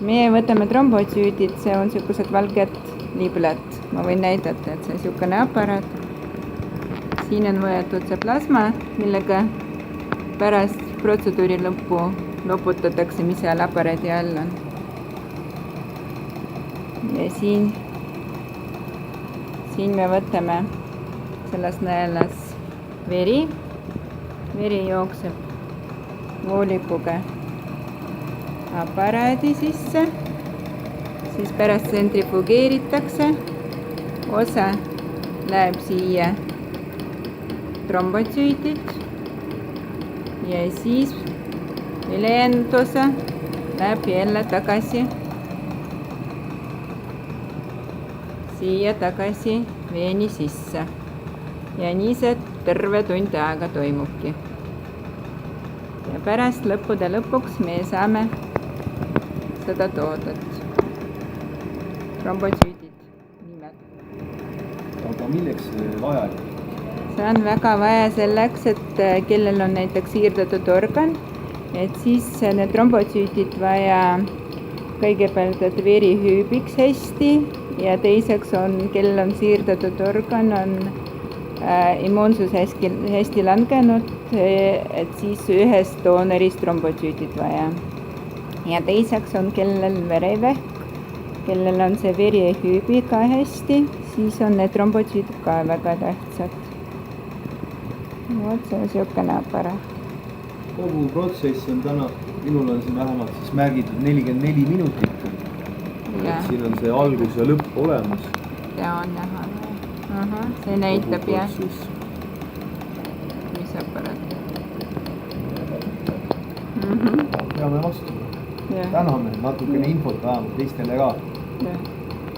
meie võtame trombotsüüdid, see on niisugused valged liblad. Ma võin näidata, et see on niisugune aparaat. Siin on võetud see plasma, millega pärast protseduuri lõppu loputatakse, mis seal aparaadi all on. Ja siin me võtame selles nõelas veri. Veri jookseb voolikuga aparaadi sisse, siis pärast tsentrifugeeritakse, osa läheb siia trombotsüüdid ja siis ülejäänud osa läheb jälle tagasi siia tagasi veeni sisse ja nii see terve tund aega toimubki. Ja pärast lõppude lõpuks me saame seda toodet. Trombotsüüdid nimed. Aga milleks see vajalik? See on väga vaja selleks, et kellel on näiteks siirdatud organ, et siis need trombotsüüdid vaja kõigepealt, et veri hüübiks hästi ja teiseks on, kellel on siirdatud organ, on immuunsus hästi langenud, et siis ühest doonorist trombotsüüdid vaja. Ja teiseks on, kellel verevähk, kellel on see veri hüübi ka hästi, siis on need trombotsüüdid ka väga tähtsad. Vot see on niisugune aparaat. Kogu protsess on täna, minul on siin vähemalt siis märgitud 44 minutit. Siin on see algus ja lõpp olemas. See on näha. See näitab jah. Mis aparaat? Peame vastu. Täname natukene infot vähemalt teistele ka.